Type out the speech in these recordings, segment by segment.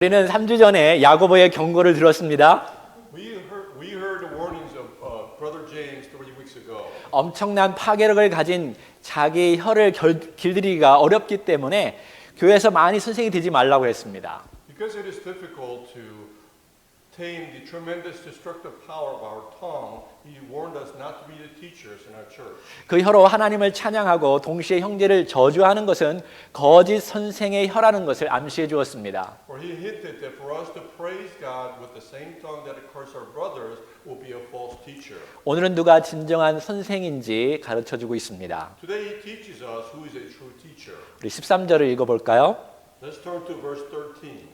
우리는 3주 전에 야고보의 경고를 들었습니다. We heard the warnings of Brother James 3 weeks ago. 엄청난 파괴력을 가진 자기 혀를 길들이기가 어렵기 때문에 교회에서 많이 선생이 되지 말라고 했습니다. Because it is difficult to tame the tremendous destructive power of our tongue, he warned us not to be the teachers in our church. 그 혀로 하나님을 찬양하고 동시에 형제를 저주하는 것은 거짓 선생의 혀라는 것을 암시해 주었습니다. For he hinted that for us to praise God with the same tongue that curse our brothers will be a false teacher. 오늘은 누가 진정한 선생인지 가르쳐 주고 있습니다. Today he teaches us who is a true teacher. 우리 13절을 읽어볼까요? Let's turn to verse 13.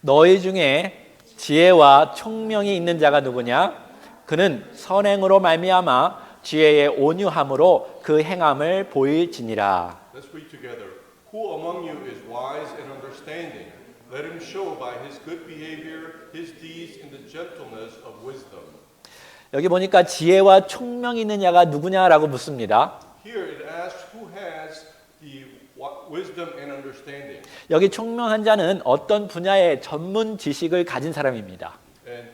너희 중에 지혜와 총명이 있는 자가 누구냐? 그는 선행으로 말미암아 지혜의 온유함으로 그 행함을 보일지니라. Let's read together. Who among you is wise and understanding? Let him show by his good behavior his deeds in the gentleness of wisdom. 여기 보니까 지혜와 총명이 있는 자가 누구냐라고 묻습니다. Here it asks who has the wisdom and understanding. 여기 총명한 자는 어떤 분야의 전문 지식을 가진 사람입니다. And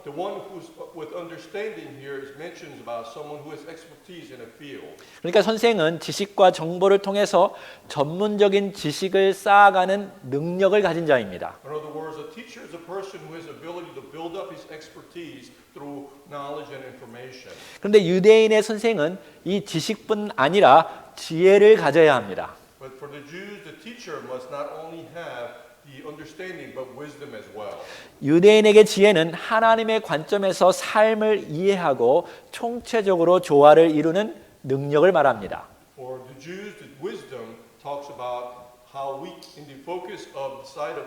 the one who's with understanding here is mentions about someone who has expertise in a field. 그러니까 선생은 지식과 정보를 통해서 전문적인 지식을 쌓아가는 능력을 가진 자입니다. In other words, a teacher is a person who has the ability to build up his expertise through knowledge and information. 그런데 유대인의 선생은 이 지식뿐 아니라 지혜를 가져야 합니다. But for the Jews, the teacher must not only have the understanding but wisdom as well. 유대인에게 지혜는 하나님의 관점에서 삶을 이해하고 총체적으로 조화를 이루는 능력을 말합니다. For the Jews, the wisdom talks about how we, in the focus of the side of,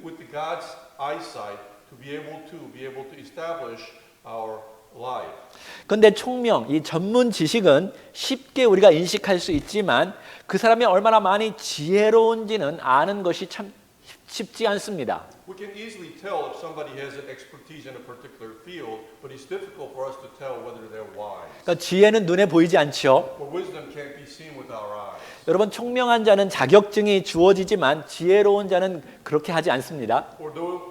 with the God's eyesight, to be able to establish our life. 그런데 총명, 이 전문 지식은 쉽게 우리가 인식할 수 있지만 그 사람이 얼마나 많이 지혜로운지는 아는 것이 참 쉽지 않습니다. We can easily tell if somebody has an expertise in a particular field, but it's difficult for us to tell whether they're wise. 그러니까 지혜는 눈에 보이지 않죠. For wisdom can't be seen with our eyes. 여러분, 총명한 자는 자격증이 주어지지만 지혜로운 자는 그렇게 하지 않습니다. For those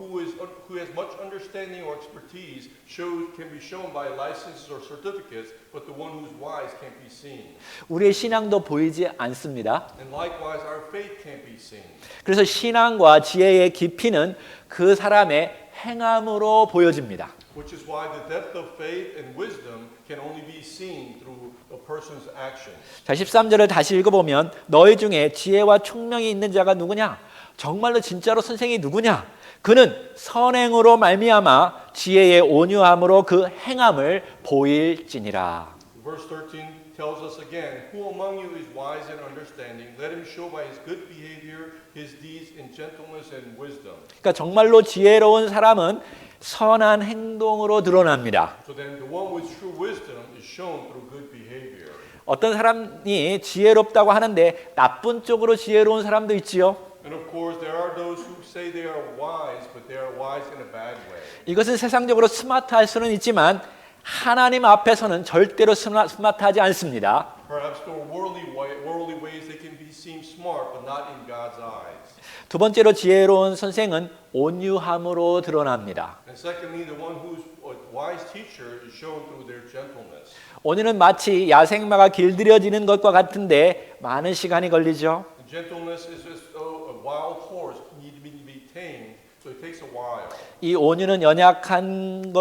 who has much understanding or expertise can be shown by licenses or certificates, but the one who's wise can't be seen. 우리의 신앙도 보이지 않습니다. And likewise, our faith can't be seen. 그래서 신앙과 지혜의 깊이는 그 사람의 행함으로 보여집니다. Which is why the depth of faith and wisdom can only be seen through a person's actions. 자, 13절을 다시 읽어보면 너희 중에 지혜와 총명이 있는 자가 누구냐? 정말로 진짜로 선생이 누구냐? 그는 선행으로 말미암아 지혜의 온유함으로 그 행함을 보일지니라. Verse 13 tells us again, who among you is wise and understanding? Let him show by his good behavior his deeds in gentleness and wisdom. 그러니까 정말로 지혜로운 사람은 선한 행동으로 드러납니다. So then the one with true wisdom is shown through good behavior. 어떤 사람이 지혜롭다고 하는데 나쁜 쪽으로 지혜로운 사람도 있지요. And of course there are those who say they are wise, but they are wise in a bad way. 이것은 세상적으로 스마트할 수는 있지만 하나님 앞에서는 절대로 스마트하지 않습니다. Perhaps through worldly ways they can be seen smart, but not in God's eyes. 두 번째로 지혜로운 선생은 온유함으로 드러납니다. And secondly, the one who's a wise teacher is shown through their gentleness. 오늘은 마치 야생마가 길들여지는 것과 같은데 많은 시간이 걸리죠. Gentleness is just a wild horse need to be tamed, so it takes a while. 이 온유는 연약한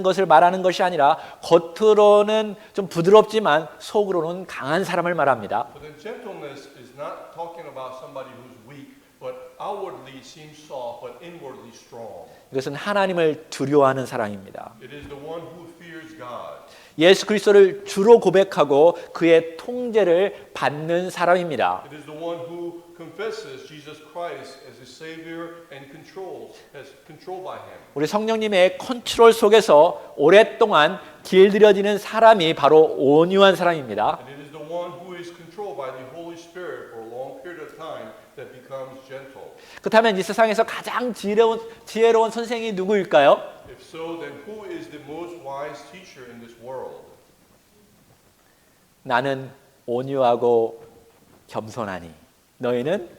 것을 말하는 것이 아니라 겉으로는 좀 부드럽지만 속으로는 강한 사람을 말합니다. But then gentleness is not talking about somebody who's weak, but outwardly seems soft, but inwardly strong. 이것은 하나님을 두려워하는 사람입니다. It is the one who fears God. 예수 그리스도를 주로 고백하고 그의 통제를 받는 사람입니다. It is the one who confesses Jesus Christ as his Savior and has control by him. 우리 성령님의 컨트롤 속에서 오랫동안 길들여지는 사람이 바로 온유한 사람입니다. And it is the one who is controlled by the Holy Spirit for a long period of time that becomes gentle. 그렇다면 이 세상에서 가장 지혜로운 선생이 누구일까요? If so, then who is the most wise teacher in this world? 나는 온유하고 겸손하니 너희는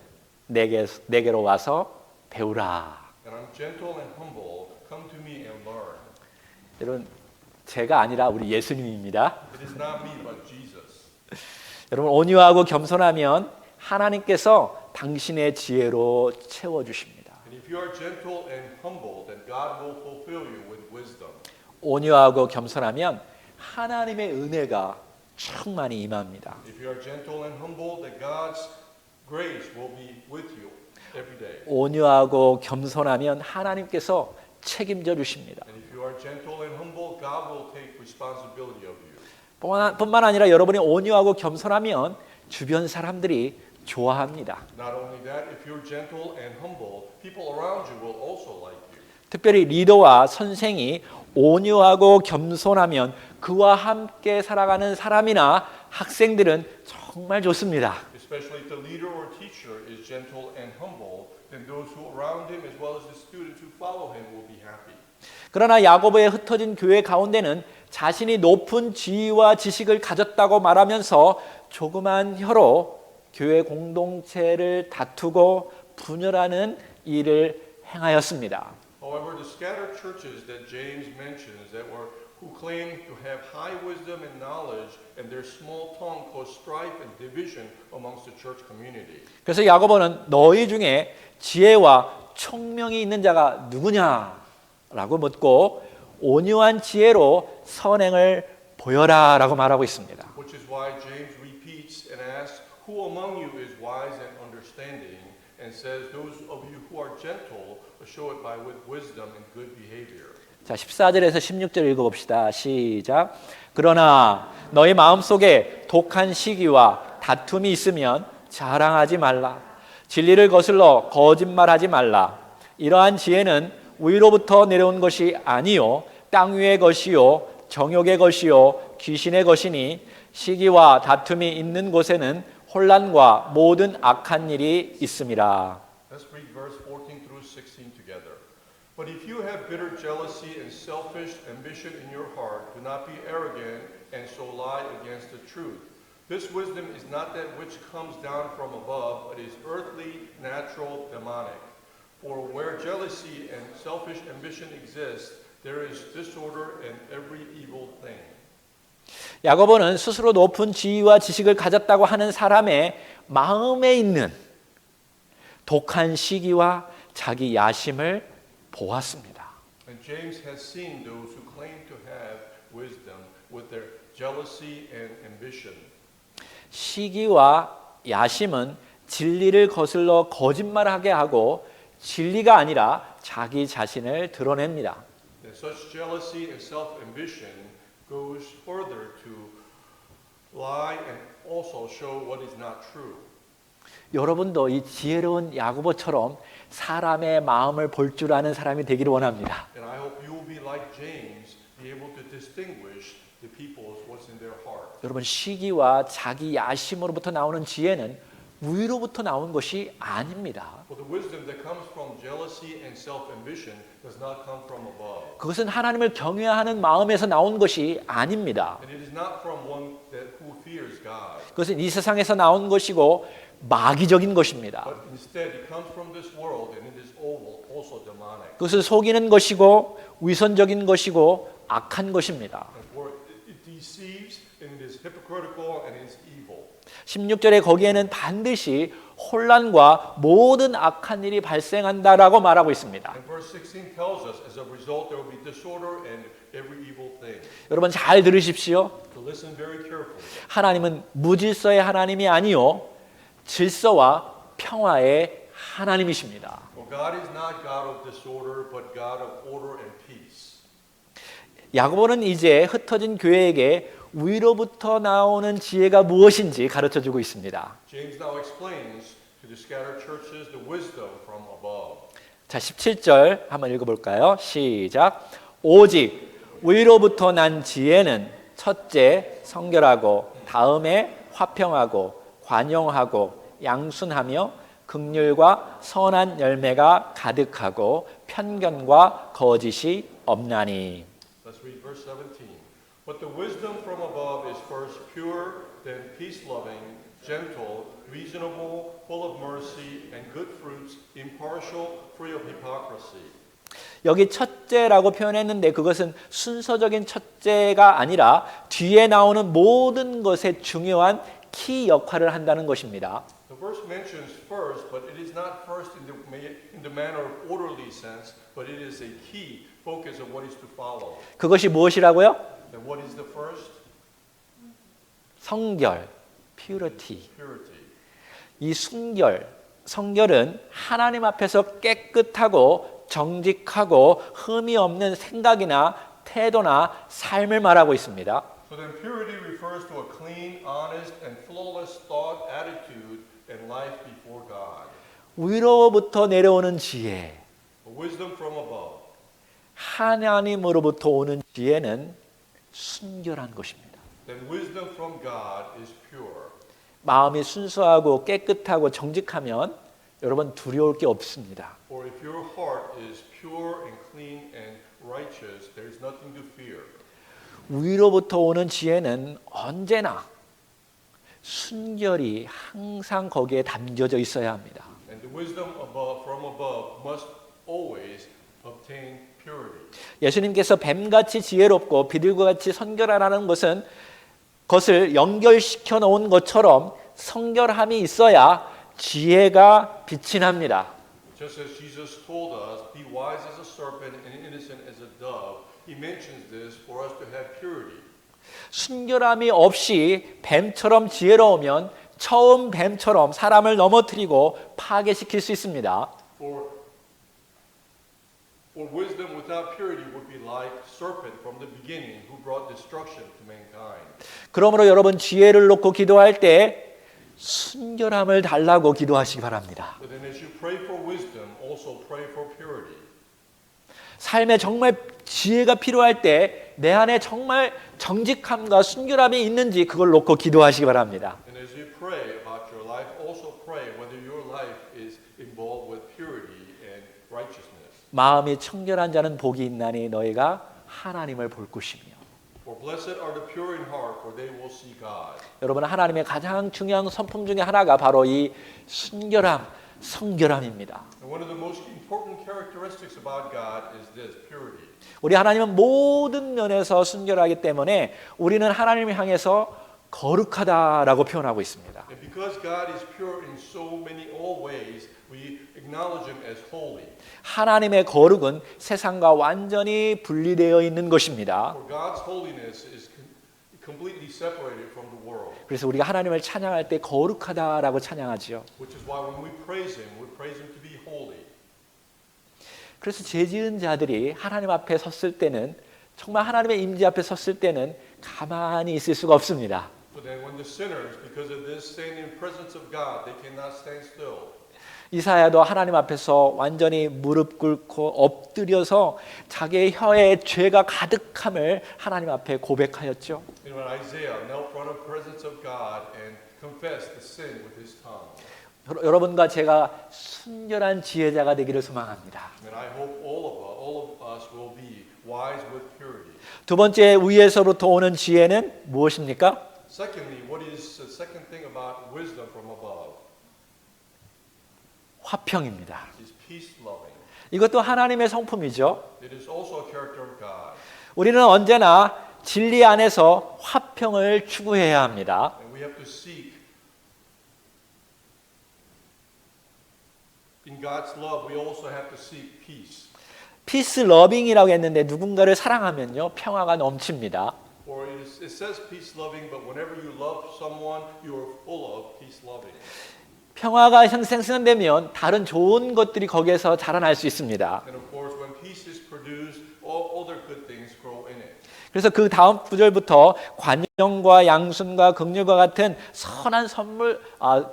내게로 와서 배우라. And I'm gentle and humble. Come to me and learn. 여러분, 제가 아니라 우리 예수님입니다. It is not me, but Jesus. 여러분, 온유하고 겸손하면 하나님께서 당신의 지혜로 채워주십니다. And if you are gentle and humble, then God will fulfill you with wisdom. 온유하고 겸손하면 하나님의 은혜가 충만히 임합니다. If you are gentle and humble, then God's grace will be with you every day. 온유하고 겸손하면 하나님께서 책임져 주십니다. And if you are gentle and humble, God will take responsibility of you. 뿐만 아니라 여러분이 온유하고 겸손하면 주변 사람들이 좋아합니다. Not only that, if you're gentle and humble, people around you will also like you. 특별히 리더와 선생이 온유하고 겸손하면 그와 함께 살아가는 사람이나 학생들은 정말 좋습니다. Especially if the leader or teacher is gentle and humble, then those who are around him as well as the students who follow him will be happy. 그러나 야고보의 흩어진 교회 가운데는 자신이 높은 지위와 지식을 가졌다고 말하면서 조그만 혀로 교회 공동체를 다투고 분열하는 일을 행하였습니다. However, the scattered churches that James mentions that were who claim to have high wisdom and knowledge, and their small tongue caused strife and division amongst the church community. 그래서 야고보는 너희 중에 지혜와 총명이 있는 자가 누구냐라고 묻고 온유한 지혜로 선행을 보여라라고 말하고 있습니다. Which is why James repeats and asks, "Who among you is wise and understanding?" and says, "Those of you who are gentle, show it by with wisdom and good behavior." 자, 14절에서 16절 읽어봅시다. 시작. 그러나 너희 마음속에 독한 시기와 다툼이 있으면 자랑하지 말라. 진리를 거슬러 거짓말하지 말라. 이러한 지혜는 위로부터 내려온 것이 아니요 땅 위의 것이요 정욕의 것이요 귀신의 것이니 시기와 다툼이 있는 곳에는 혼란과 모든 악한 일이 있음이라. Let's read verse 14 through 16 together. But if you have bitter jealousy and selfish ambition in your heart, do not be arrogant and so lie against the truth. This wisdom is not that which comes down from above, but is earthly, natural, demonic. For where jealousy and selfish ambition exist, there is disorder and every evil thing. 야고보는 스스로 높은 지위와 지식을 가졌다고 하는 사람의 마음에 있는 독한 시기와 자기 야심을 보았습니다. And James has seen those who claim to have wisdom with their jealousy and ambition. 시기와 야심은 진리를 거슬러 거짓말하게 하고 진리가 아니라 자기 자신을 드러냅니다. And such jealousy and self-ambition goes further to lie and also show what is not true. 여러분도 이 지혜로운 야고보처럼 사람의 마음을 볼 줄 아는 사람이 되기를 원합니다. And I hope you will be like James, be able to distinguish the people's what's in their heart. 여러분 시기와 자기 야심으로부터 나오는 지혜는 위로부터 나온 것이 아닙니다. For the wisdom that comes from jealousy and self-ambition does not come from above. 그것은 하나님을 경외하는 마음에서 나온 것이 아닙니다. And it is not from one that who fears God. 그것은 이 세상에서 나온 것이고 마귀적인 것입니다. But instead it comes from this world and it is also demonic. 그것을 속이는 것이고 위선적인 것이고 악한 것입니다. And for it deceives and it is hypocritical and it is evil. 16절에 거기에는 반드시 혼란과 모든 악한 일이 발생한다라고 말하고 있습니다. And verse 16 tells us as a result there will be disorder and every evil thing. 여러분 잘 들으십시오. So listen very carefully. 하나님은 무질서의 하나님이 아니요 질서와 평화의 하나님이십니다. For God is not God of disorder but God of order and peace. 야고보는 이제 흩어진 교회에게 위로부터 나오는 지혜가 무엇인지 가르쳐주고 있습니다. James now explains to the scattered churches the wisdom from above. 자, 17절 한번 읽어볼까요? 시작. 오직 위로부터 난 지혜는 첫째 성결하고 다음에 화평하고 관용하고 양순하며 긍휼과 선한 열매가 가득하고 편견과 거짓이 없나니. Let's read verse 17. But the wisdom from above is first pure, then peace-loving, gentle, reasonable, full of mercy and good fruits, impartial, free of hypocrisy. 여기 첫째라고 표현했는데 그것은 순서적인 첫째가 아니라 뒤에 나오는 모든 것에 중요한 키 역할을 한다는 것입니다. The verse mentions first, but it is not first in the manner of orderly sense, but it is a key focus of what is to follow. 그것이 무엇이라고요? And what is the first? 성결, purity. Purity. 이 성결은 하나님 앞에서 깨끗하고 정직하고 흠이 없는 생각이나 태도나 삶을 말하고 있습니다. So then purity refers to a clean, honest, and flawless thought, attitude, and life before God. 위로부터 내려오는 지혜, Wisdom from above. 하나님으로부터 오는 지혜는 순결한 것입니다. Then wisdom from God is pure. 마음이 순수하고 깨끗하고 정직하면 여러분 두려울 게 없습니다. For if your heart is pure and clean and righteous, there is nothing to fear. 위로부터 오는 지혜는 언제나 순결이 항상 거기에 담겨져 있어야 합니다. And the wisdom from above must always obtain purity. 예수님께서 뱀같이 지혜롭고 비둘기같이 선결하라는 것을 연결시켜 놓은 것처럼 성결함이 있어야 지혜가 빛이 납니다. Just as Jesus told us, be wise as a serpent and innocent as a dove, he mentions this for us to have purity. 순결함이 없이 뱀처럼 지혜로우면 처음 뱀처럼 사람을 넘어뜨리고 파괴시킬 수 있습니다. For wisdom without purity would be like serpent from the beginning who brought destruction to mankind. 그러므로 여러분 지혜를 놓고 기도할 때 순결함을 달라고 기도하시기 바랍니다. But then as you pray for wisdom, also pray for purity. 삶에 정말 지혜가 필요할 때 내 안에 정말 정직함과 순결함이 있는지 그걸 놓고 기도하시기 바랍니다. And as you pray about your life, also pray whether your life is involved with purity and righteousness. 마음이 청결한 자는 복이 있나니 너희가 하나님을 볼 것이며. For blessed are the pure in heart, for they will see God. 여러분 하나님의 가장 중요한 성품 중에 하나가 바로 이 순결함, 성결함입니다. And one of the most important characteristics about God is this, purity. 우리 하나님은 모든 면에서 순결하기 때문에 우리는 하나님을 향해서 거룩하다라고 표현하고 있습니다. And because God is pure in so many all ways, we acknowledge him as holy. 하나님의 거룩은 세상과 완전히 분리되어 있는 것입니다. For God's holiness is completely separated from the world. 그래서 우리가 하나님을 찬양할 때 거룩하다라고 찬양하지요. Which is why when we praise him to be holy. 그래서 죄지은 자들이 하나님 앞에 섰을 때는 정말 하나님의 임재 앞에 섰을 때는 가만히 있을 수가 없습니다. But then when the sinners, because of this, stand in presence of God, they cannot stand still. 이사야도 하나님 앞에서 완전히 무릎 꿇고 엎드려서 자기의 혀에 죄가 가득함을 하나님 앞에 고백하였죠. And when Isaiah knelt in front of the presence of God and confessed the sin with his tongue. 여러분과 제가 순결한 지혜자가 되기를 소망합니다. And I hope all of us will be wise with purity. 두 번째 위에서부터 오는 지혜는 무엇입니까? Secondly, what is the second thing about wisdom from above? 화평입니다. Is peace loving. 이것도 하나님의 성품이죠. It is also a character of God. 우리는 언제나 진리 안에서 화평을 추구해야 합니다. And we have to seek in God's love, we also have to seek peace. 피스 러빙이라고 했는데 누군가를 사랑하면요 평화가 넘칩니다. For it says peace loving, but whenever you love someone, you are full of peace loving. 평화가 생성되면 다른 좋은 것들이 거기에서 자라날 수 있습니다. And of course, when peace is produced, all other good things grow in it. 그래서 그 다음 구절부터 관용과 양순과 긍휼과 같은 선한 선물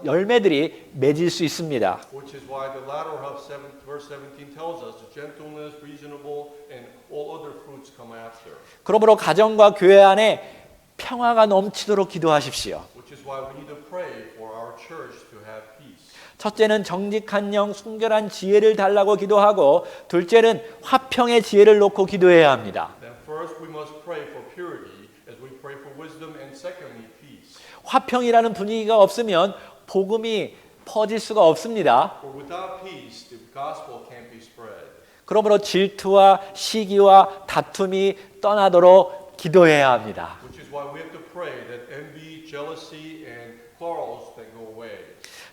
열매들이 맺을 수 있습니다. Which is why the latter of verse 17 tells us the gentleness, reasonable, and all other fruits come after. 그러므로 가정과 교회 안에 평화가 넘치도록 기도하십시오. Which is why we need to pray for our church to have peace. 첫째는 정직한 영, 순결한 지혜를 달라고 기도하고 둘째는 화평의 지혜를 놓고 기도해야 합니다. Then first we must pray for purity as we pray for wisdom, and secondly peace. 화평이라는 분위기가 없으면 복음이 퍼질 수가 없습니다. For without peace, the gospel can't be spread. 그러므로 질투와 시기와 다툼이 떠나도록 기도해야 합니다. Which is why we have to pray that envy, jealousy, and quarrels that go away.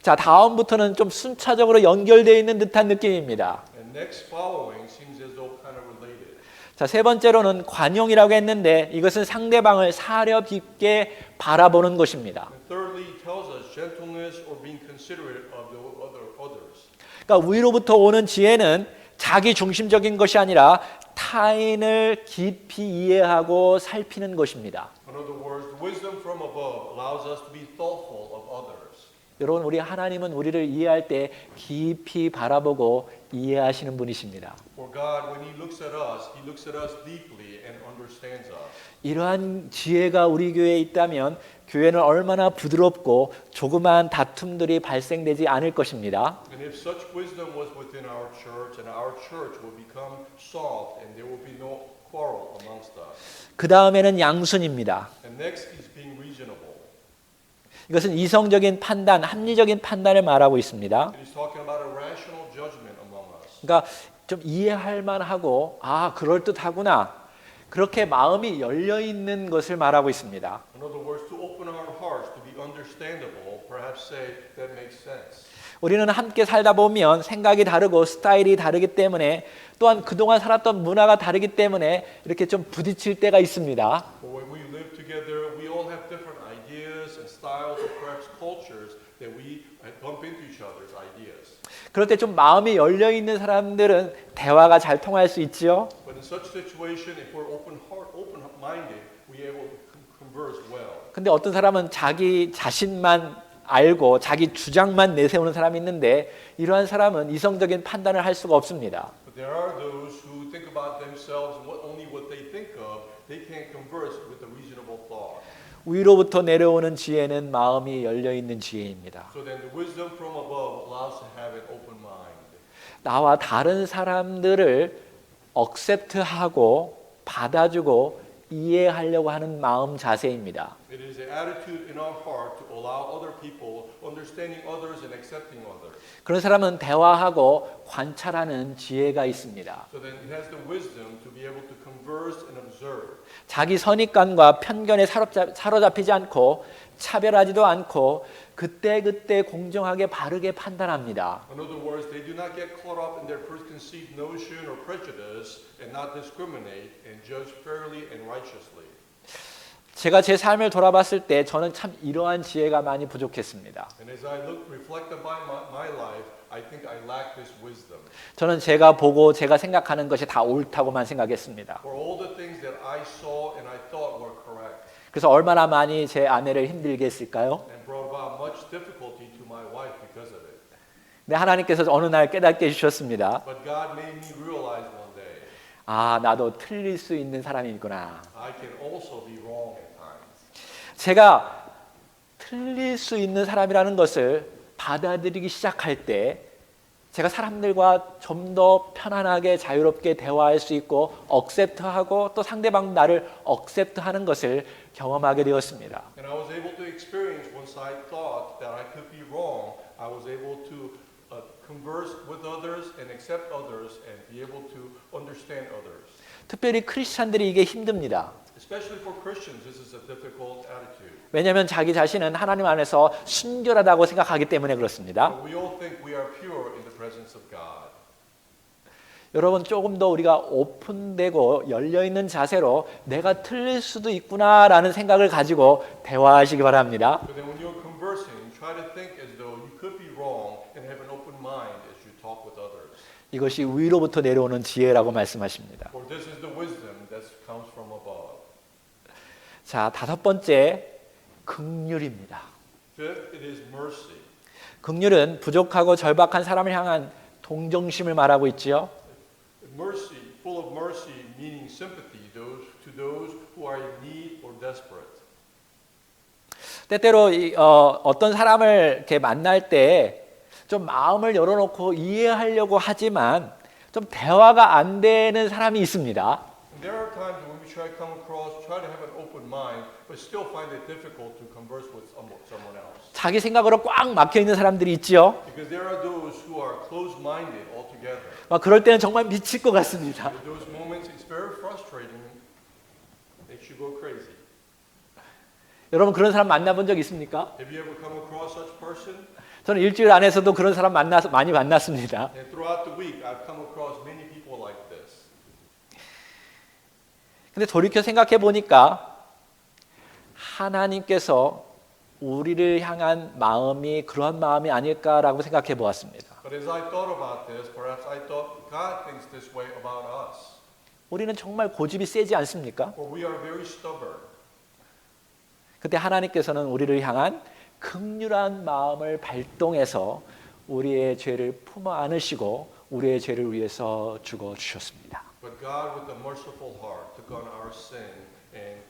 자, 다음부터는 좀 순차적으로 연결되어 있는 듯한 느낌입니다. And next following seems as though kind of related. 자, 세 번째로는 관용이라고 했는데 이것은 상대방을 사려 깊게 바라보는 것입니다. And thirdly, it tells us gentleness or being considerate of the others. 그러니까 위로부터 오는 지혜는 자기 중심적인 것이 아니라 타인을 깊이 이해하고 살피는 것입니다. In other words, the wisdom from above allows us to be thoughtful of others. 여러분, 우리 하나님은 우리를 이해할 때 깊이 바라보고 이해하시는 분이십니다. For God, when He looks at us deeply and understands us. 이러한 지혜가 우리 교회에 있다면 교회는 얼마나 부드럽고 조그마한 다툼들이 발생되지 않을 것입니다. And if such wisdom was within our church, and our church will become soft, and there will be no quarrel amongst us. 그 다음에는 양순입니다. And next is being reasonable. 이것은 이성적인 판단, 합리적인 판단을 말하고 있습니다. And He's talking about a rational judgment among us. 그러니까 좀 이해할 만하고 그럴듯하구나. 그렇게 마음이 열려 있는 것을 말하고 있습니다. In other words, to open our hearts to be understandable, perhaps say that makes sense. 우리는 함께 살다 보면 생각이 다르고 스타일이 다르기 때문에 또한 그동안 살았던 문화가 다르기 때문에 이렇게 좀 부딪힐 때가 있습니다. But when we live together, we all have different ideas and styles, or perhaps cultures that we bump into each other's ideas. 그럴 때 좀 마음이 열려 있는 사람들은 대화가 잘 통할 수 있죠. But in such situation, if we're open-minded, we're able to converse well. 근데 어떤 사람은 자기 자신만 알고 자기 주장만 내세우는 사람이 있는데 이러한 사람은 이성적인 판단을 할 수가 없습니다. But there are those who think about themselves and only what they think of. They can't converse with a reasonable thought. 위로부터 내려오는 지혜는 마음이 열려 있는 지혜입니다. So then the wisdom from above allows to have an open mind. 나와 다른 사람들을 억셉트하고 받아주고 이해하려고 하는 마음 자세입니다. It is an attitude in our heart to allow other people, understanding others and accepting others. 그런 사람은 대화하고 관찰하는 지혜가 있습니다. So then it has the wisdom to be able to converse and observe. 자기 선입관과 편견에 사로잡히지 않고 차별하지도 않고 그때그때 공정하게 바르게 판단합니다. In other words, they do not get caught up in their preconceived notion or prejudice and not discriminate and judge fairly and righteously. 제가 제 삶을 돌아봤을 때 저는 참 이러한 지혜가 많이 부족했습니다. And as I reflect on my life, I think I lack this wisdom. 저는 제가 보고 제가 생각하는 것이 다 옳다고만 생각했습니다. For all the things that I saw and I thought were correct, 그래서 얼마나 많이 제 아내를 힘들게 했을까요? and brought about much difficulty to my wife because of it. 근데 하나님께서 어느 날 깨닫게 해주셨습니다. But God made me realize one day, 나도 틀릴 수 있는 사람이구나. I can also be wrong at times. 제가 틀릴 수 있는 사람이라는 것을 받아들이기 시작할 때 제가 사람들과 좀 더 편안하게 자유롭게 대화할 수 있고 억셉트하고 또 상대방 나를 억셉트하는 것을 경험하게 되었습니다. And I was able to experience once I thought that I could be wrong, I was able to converse with others and accept others and be able to understand others. 특별히 크리스찬들이 이게 힘듭니다. Especially for Christians, this is a difficult attitude. 왜냐하면 자기 자신은 하나님 안에서 순결하다고 생각하기 때문에 그렇습니다. We all think we are pure in the presence of God. 여러분 조금 더 우리가 오픈되고 열려있는 자세로 내가 틀릴 수도 있구나라는 생각을 가지고 대화하시기 바랍니다. But then when you're conversing, try to think as though you could be wrong and have an open mind as you talk with others. 이것이 위로부터 내려오는 지혜라고 말씀하십니다. For this is the wisdom that comes from above. 자, 다섯 번째 긍휼입니다. Fifth, it is mercy. 긍휼은 부족하고 절박한 사람을 향한 동정심을 말하고 있지요. Mercy, full of mercy, meaning sympathy to those who are in need or desperate. 때때로 어떤 사람을 이렇게 만날 때 좀 마음을 열어놓고 이해하려고 하지만 좀 대화가 안 되는 사람이 있습니다. In There are times when we try to come across, try to have an open mind, but still find it difficult to converse with someone else. 자기 생각으로 꽉 막혀 있는 사람들이 있죠. Because there are those who are closed-minded altogether. 막 그럴 때는 정말 미칠 것 같습니다. In those moments, it's very frustrating. Makes you go crazy. 여러분 그런 사람 만나본 적 있습니까? Have you ever come across such person? 저는 일주일 안에서도 그런 사람 많이 만났습니다. And throughout the week, I've come across many people like this. 근데 돌이켜 생각해 보니까 하나님께서 우리를 향한 마음이 그런 마음이 아닐까라고 생각해 보았습니다. But as I thought about this, perhaps I thought God thinks this way about us. 우리는 정말 고집이 세지 않습니까? For we are very stubborn. 그때 하나님께서는 우리를 향한 긍휼한 마음을 발동해서 우리의 죄를 품어 안으시고 우리의 죄를 위해서 죽어 주셨습니다. But God, with a merciful heart, took on our sin and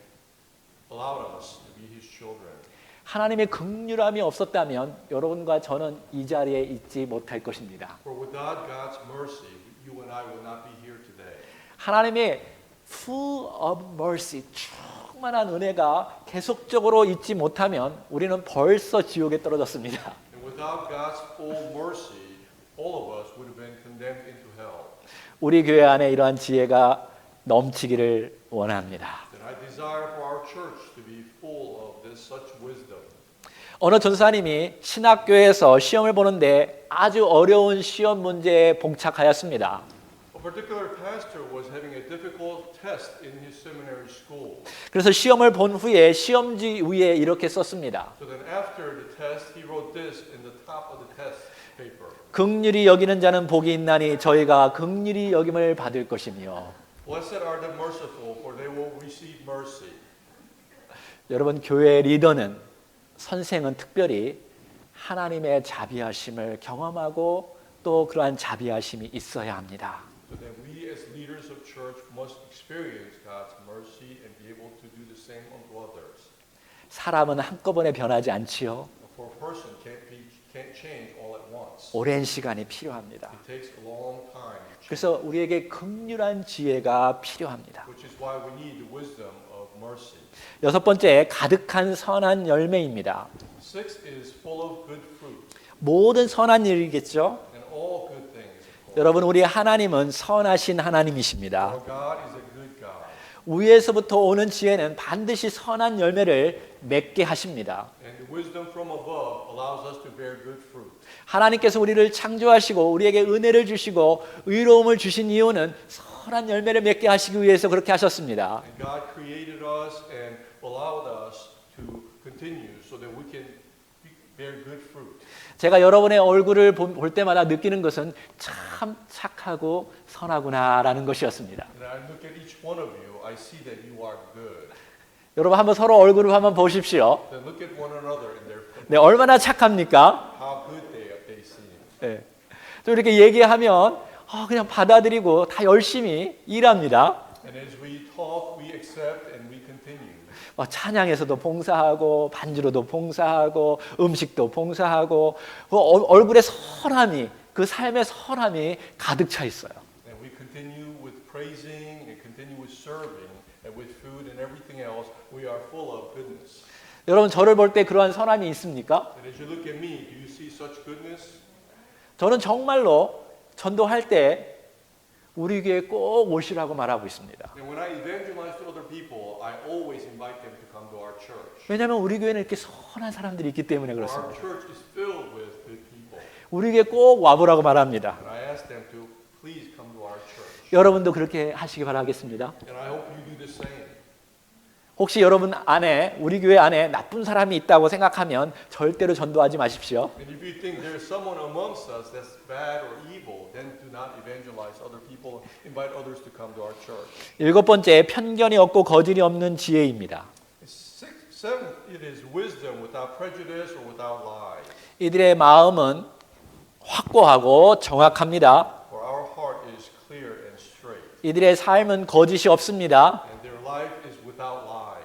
allowed us to be His children. 하나님의 긍휼함이 없었다면 여러분과 저는 이 자리에 있지 못할 것입니다. For without God's mercy, you and I would not be here today. 하나님의 full of mercy, 충만한 은혜가 계속적으로 있지 못하면 우리는 벌써 지옥에 떨어졌습니다. And without God's full mercy, all of us would have been condemned into hell. 우리 교회 안에 이러한 지혜가 넘치기를 원합니다. And I desire for our church to be full of this such wisdom. 어느 전사님이 신학교에서 시험을 보는데 아주 어려운 시험 문제에 봉착하였습니다. A particular pastor was having a difficult test in his seminary school. 그래서 시험을 본 후에 시험지 위에 이렇게 썼습니다. So then after the test, he wrote this in the top of the test paper. 긍휼히 여기는 자는 복이 있나니 저희가 긍휼히 여김을 받을 것이며. Blessed are the merciful, for they will receive mercy. 여러분 교회 리더는 선생은 특별히 하나님의 자비하심을 경험하고 또 그러한 자비하심이 있어야 합니다. So then we as leaders of church must experience God's mercy and be able to do the same unto others. 사람은 한꺼번에 변하지 않지요. For a person can't change all at once. 오랜 시간이 필요합니다. It takes a long time. 그래서 우리에게 긍휼한 지혜가 필요합니다. Which is why we need the wisdom of mercy. 여섯 번째, 가득한 선한 열매입니다. Six is full of good fruit 모든 선한 일이겠죠. and all good things. Of course. 여러분 우리 하나님은 선하신 하나님이십니다. Our God is a good God. 위에서부터 오는 지혜는 반드시 선한 열매를 맺게 하십니다. And the wisdom from above allows us to bear good fruit. 하나님께서 우리를 창조하시고 우리에게 은혜를 주시고 의로움을 주신 이유는 선한 열매를 맺게 하시기 위해서 그렇게 하셨습니다. And God created us and allowed us to continue so that we can bear good fruit. 제가 여러분의 얼굴을 볼 때마다 느끼는 것은 참 착하고 선하구나라는 것이었습니다. And I look at each one of you, I see that you are good. 여러분 한번 서로 얼굴을 한번 보십시오. Then look at one another in their face. 네, 얼마나 착합니까? How good they seem. 네. 또 이렇게 얘기하면 그냥 받아들이고 다 열심히 일합니다. And as we talk, we accept and we continue. 찬양에서도 봉사하고 반주로도 봉사하고 음식도 봉사하고 얼굴에 선함이 그 삶의 선함이 가득 차 있어요. And we continue with praising and continue with serving and with food and everything else. We are full of goodness. 여러분 저를 볼 때 그러한 선함이 있습니까? And as you look at me, do you see such goodness? 저는 정말로 전도할 때 우리 교회에 꼭 오시라고 말하고 있습니다. And when I evangelize to other people, I always invite them to come to our church. 왜냐하면 우리 교회는 이렇게 선한 사람들이 있기 때문에 Our 그렇습니다. church is filled with good people. 우리 교회에 꼭 와보라고 말합니다. And I ask them to please come to our church. 여러분도 그렇게 하시기 바라겠습니다. And I hope you do the same. 혹시 여러분 안에 우리 교회 안에 나쁜 사람이 있다고 생각하면 절대로 전도하지 마십시오. And if you think there's someone amongst us that's bad or evil, then do not evangelize other people. Invite others to come to our church. 일곱 번째, 편견이 없고 거짓이 없는 지혜입니다. Seventh, it is wisdom without prejudice or without lies. 이들의 마음은 확고하고 정확합니다. For our heart is clear and straight, 이들의 삶은 거짓이 없습니다. and their life is without lies.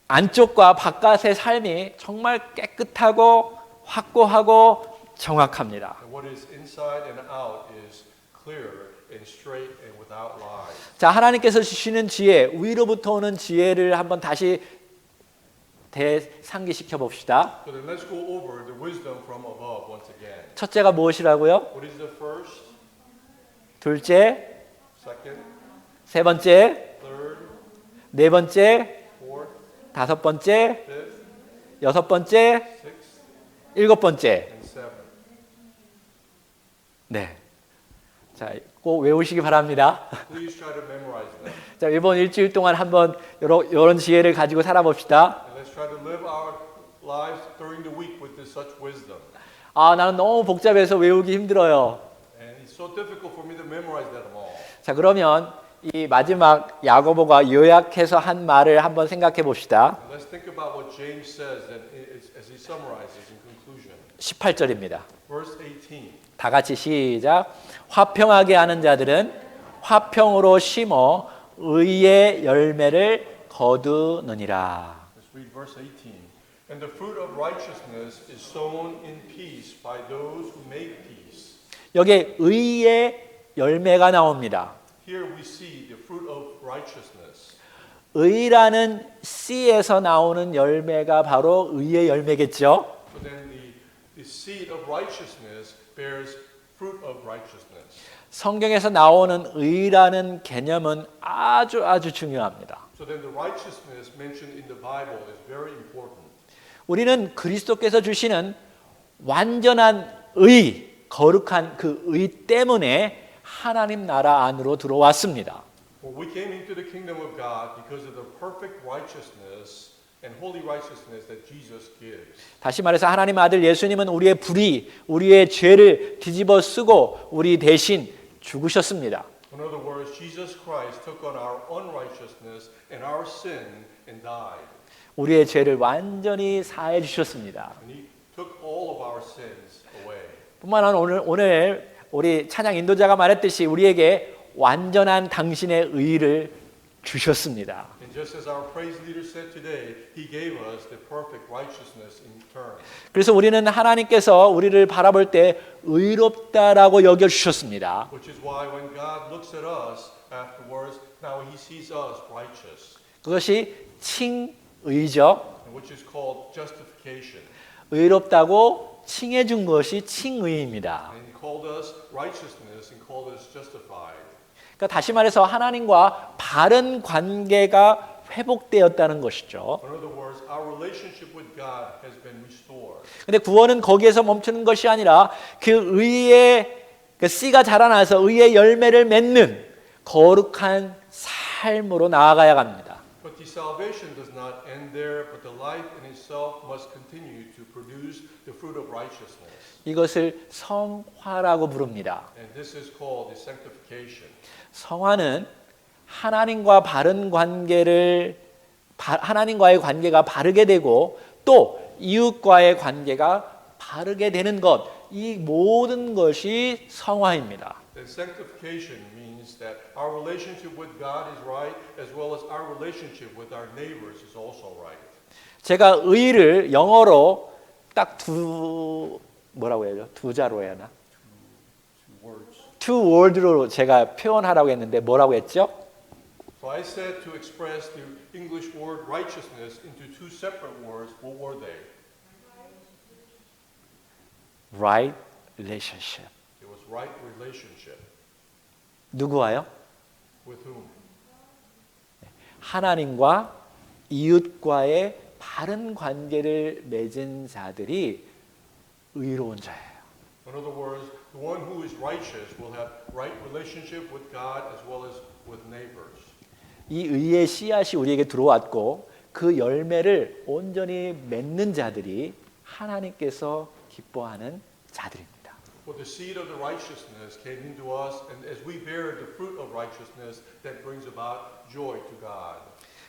안쪽과 바깥의 삶이 정말 깨끗하고 확고하고 정확합니다. And what is inside and out is clear and straight and without lies. 자, 하나님께서 주시는 지혜, 위로부터 오는 지혜를 한번 다시 대상기시켜 봅시다. So then let's go over the wisdom from above once again. 첫째가 무엇이라고요? What is the first, 둘째, second, 세 번째, third, 네 번째, fourth, 다섯 번째, fifth, 여섯 번째, sixth, 일곱 번째. and seventh? 네. 자, 꼭 외우시기 바랍니다. Please try to memorize them. 자, 이번 일주일 동안 한번 이런 지혜를 가지고 살아봅시다. And let's try to live our lives during the week with this such wisdom. 아, 나는 너무 복잡해서 외우기 힘들어요. And it's so difficult for me to memorize them all. 자, 그러면 이 마지막 야고보가 요약해서 한 말을 한번 생각해 봅시다. And let's think about what James says as he summarizes in conclusion. 18절입니다. Verse 18. 다 같이 시작. 화평하게 하는 자들은 화평으로 심어 의의 열매를 거두느니라. Let's read verse 18. And the fruit of righteousness is sown in peace by those who make peace. 여기에 의의 열매가 나옵니다. Here we see the fruit of righteousness. 의라는 씨에서 나오는 열매가 바로 의의 열매겠죠. So then the seed of righteousness bears fruit of righteousness. 성경에서 나오는 의라는 개념은 아주 중요합니다. So then the righteousness mentioned in the Bible is very important. 우리는 그리스도께서 주시는 완전한 의, 거룩한 그 의 때문에 하나님 나라 안으로 들어왔습니다. Well, we came into the kingdom of God because of the perfect righteousness and holy righteousness that Jesus gives. 다시 말해서 하나님 아들 예수님은 우리의 불의, 우리의 죄를 뒤집어 쓰고 우리 대신 죽으셨습니다. In other words, Jesus Christ took on our unrighteousness and our sin and died. 우리의 죄를 완전히 사해 주셨습니다. And he took all of our sins away. 뿐만 아니라 오늘 우리 찬양 인도자가 말했듯이 우리에게 완전한 당신의 의를 주셨습니다. And just as our praise leader said today, he gave us the perfect righteousness in turn. 그래서 우리는 하나님께서 우리를 바라볼 때 의롭다라고 여겨 주셨습니다. Which is why when God looks at us afterwards, now he sees us righteous. 그것이 칭의죠. And which is called justification. 의롭다고 칭해 준 것이 칭의입니다. And he called us righteousness and called us justified. 그러니까 다시 말해서 하나님과 바른 관계가 회복되었다는 것이죠. In other words, our relationship with God has been restored. 근데 구원은 거기에서 멈추는 것이 아니라 그 의의 그 씨가 자라나서 의의 열매를 맺는 거룩한 삶으로 나아가야 합니다. But the salvation does not end there, but the life in itself must continue to produce the fruit of righteousness. 이것을 성화라고 부릅니다. And this is called the sanctification. 성화는 하나님과 바른 관계를 하나님과의 관계가 바르게 되고 또 이웃과의 관계가 바르게 되는 것, 이 모든 것이 성화입니다. And sanctification means that our relationship with God is right, as well as our relationship with our neighbors is also right. 제가 의를 영어로 딱 뭐라고 해야죠? 두 자로 해야 하나? two word로 제가 표현하라고 했는데 뭐라고 했죠? So I said to express the English word righteousness into two separate words. What were they? Right relationship. It was right relationship. 누구와요? With whom? 하나님과 이웃과의 바른 관계를 맺은 자들이 의로운 자예요. In other words, the one who is righteous will have right relationship with God as well as with neighbors. 이 의의 씨앗이 우리에게 들어왔고 그 열매를 온전히 맺는 자들이 하나님께서 기뻐하는 자들입니다. For the seed of the righteousness came into us, and as we bear the fruit of righteousness, that brings about joy to God.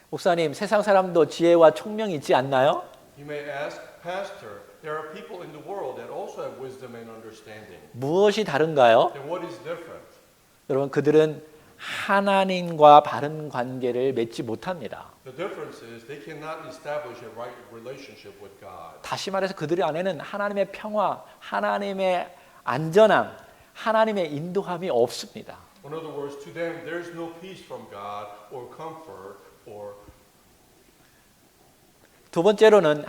목사님, 세상 사람도 지혜와 총명이 있지 않나요? You may ask, Pastor, there are people in the world that also have wisdom and understanding. 무엇이 다른가요? Then what is different? 여러분, 그들은 하나님과 바른 관계를 맺지 못합니다. The difference is they cannot establish a right relationship with God. 다시 말해서 그들 안에는 하나님의 평화, 하나님의 안전함, 하나님의 인도함이 없습니다. In other words, to them, there's no peace from God or comfort or 두 번째로는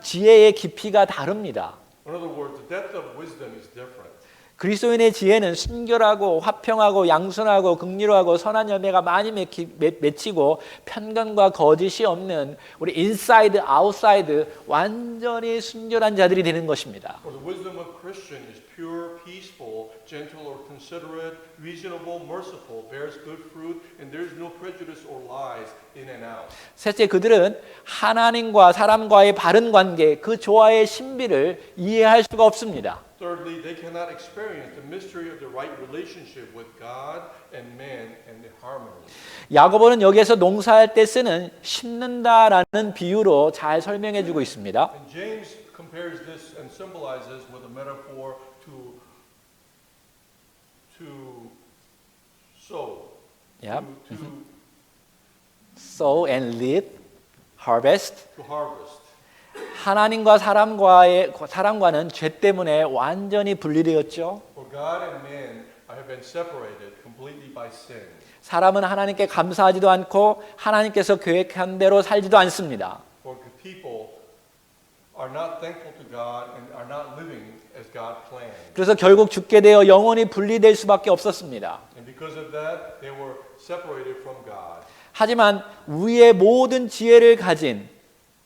지혜의 깊이가 다릅니다. in other words, the depth of wisdom is different. 그리스도인의 지혜는 순결하고 화평하고 양순하고 긍휼하고 선한 열매가 많이 맺히고 편견과 거짓이 없는 우리 인사이드 아웃사이드 완전히 순결한 자들이 되는 것입니다. For the wisdom of Christian is pure, peaceful, gentle or considerate, reasonable, merciful, bears good fruit, and there is no prejudice or lies in and out. 셋째, 그들은 하나님과 사람과의 바른 관계, 그 조화의 신비를 이해할 수가 없습니다. Thirdly, they cannot experience the mystery of the right relationship with God and man and the harmony. 야고보는 여기에서 농사할 때 쓰는 심는다라는 비유로 잘 설명해 주고 있습니다. And James compares this and symbolizes with a metaphor to sow, Yep. to Sow and reap, harvest. harvest. 하나님과 사람과는 죄 때문에 완전히 분리되었죠. For God and man have been separated completely by sin. 사람은 하나님께 감사하지도 않고 하나님께서 계획한 대로 살지도 않습니다. For the people are not thankful to God and are not living as God planned. 그래서 결국 죽게 되어 영원히 분리될 수밖에 없었습니다. And because of that, they were separated from God. 하지만 위의 모든 지혜를 가진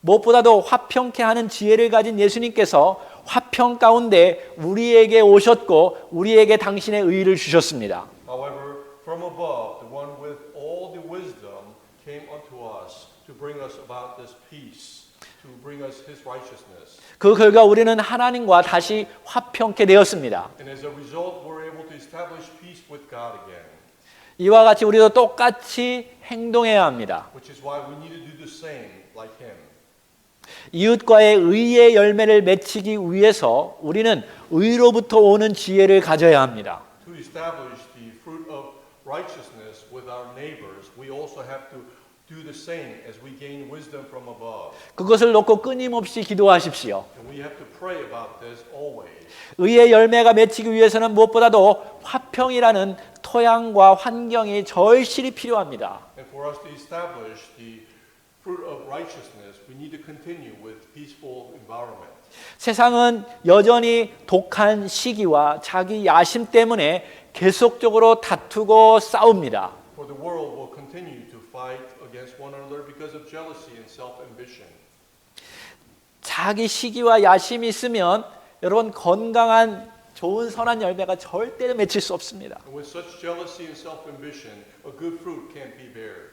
무엇보다도 화평케 하는 지혜를 가진 예수님께서 화평 가운데 우리에게 오셨고 우리에게 당신의 의를 주셨습니다. However, from above, the one with all the wisdom came unto us to bring us about this peace, to bring us his righteousness. 그 결과 우리는 하나님과 다시 화평케 되었습니다. And as a result, we're able to establish peace with God again. 이와 같이 우리도 똑같이 행동해야 합니다. Which is why we need to do the same like him. 이웃과의 의의 열매를 맺히기 위해서 우리는 의로부터 오는 지혜를 가져야 합니다. To establish the fruit of righteousness with our neighbors, we also have to do the same as we gain wisdom from above. 그것을 놓고 끊임없이 기도하십시오. And we have to pray about this always. 의의 열매가 맺히기 위해서는 무엇보다도 화평이라는 토양과 환경이 절실히 필요합니다. And for us to establish the fruit of righteousness, we need to continue with peaceful environment. 세상은 여전히 독한 시기와 자기 야심 때문에 계속적으로 다투고 싸웁니다. For the world will continue to fight against one another because of jealousy and self-ambition. 자기 시기와 야심이 있으면 여러분 건강한 좋은 선한 열매가 절대로 맺힐 수 없습니다. And with such jealousy and self-ambition, a good fruit can't be bared.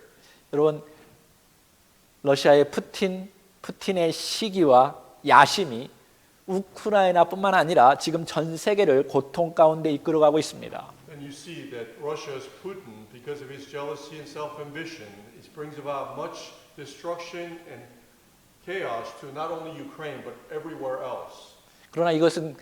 여러분 러시아의 푸틴의 시기와 야심이 우크라이나뿐만 아니라 지금 전 세계를 고통 가운데 이끌어가고 있습니다. And you see that Russia's Putin, because of his jealousy and self-ambition, it brings about much destruction and chaos to not only Ukraine but everywhere else. 그러나 이것은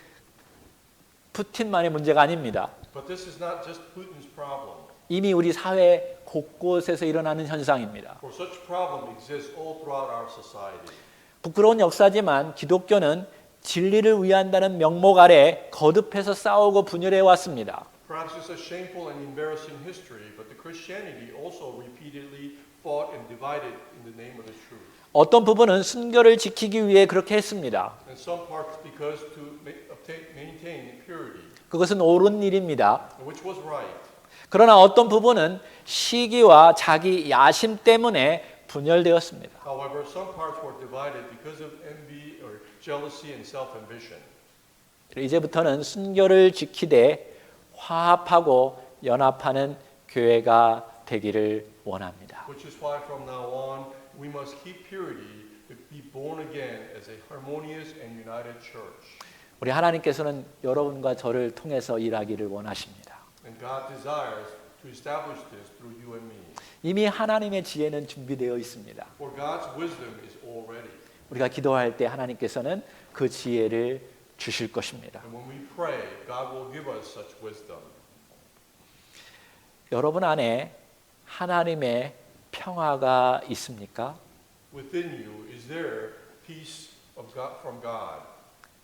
푸틴만의 문제가 아닙니다. But this is not just Putin's problem. 이미 우리 사회 곳곳에서 일어나는 현상입니다. For such problem exists all throughout our society. 부끄러운 역사지만 기독교는 진리를 위한다는 명목 아래 거듭해서 싸우고 분열해 왔습니다. Perhaps it's a shameful and embarrassing history, but the Christianity also repeatedly fought and divided in the name of the truth. 어떤 부분은 순결을 지키기 위해 그렇게 했습니다. And some parts because to maintain purity, 그것은 옳은 일입니다. which was right. 그러나 어떤 부분은 시기와 자기 야심 때문에 분열되었습니다. However, some parts were divided because of envy or jealousy and self-ambition. 이제부터는 순결을 지키되 화합하고 연합하는 교회가 되기를 원합니다. Which is why from now on we must keep purity to be born again as a harmonious and united church. 우리 하나님께서는 여러분과 저를 통해서 일하기를 원하십니다. And God desires to establish this through you and me. 이미 하나님의 지혜는 준비되어 있습니다. For God's wisdom is all ready. 우리가 기도할 때 하나님께서는 그 지혜를 주실 것입니다. And when we pray, God will give us such wisdom. 여러분 안에 하나님의 평화가 있습니까? Within you, is there peace of God from God?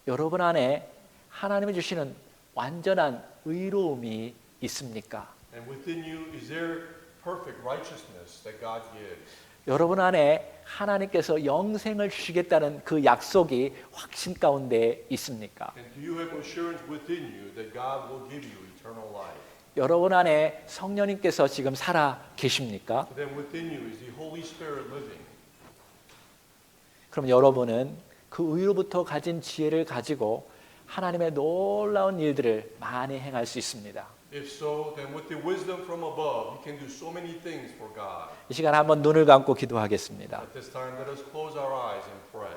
여러분 안에 하나님이 주시는 완전한 의로움이 있습니까? And within you, is there perfect righteousness that God gives? 여러분 안에 하나님께서 영생을 주시겠다는 그 약속이 확신 가운데 있습니까? And do you have assurance within you that God will give you eternal life? 여러분 안에 성령님께서 지금 살아 계십니까? Then within you is the Holy Spirit living. 그럼 여러분은 그 의로부터 가진 지혜를 가지고 하나님의 놀라운 일들을 많이 행할 수 있습니다. If so, then with the wisdom from above, you can do so many things for God. 이 시간 한번 눈을 감고 기도하겠습니다. At this time, let us close our eyes and pray.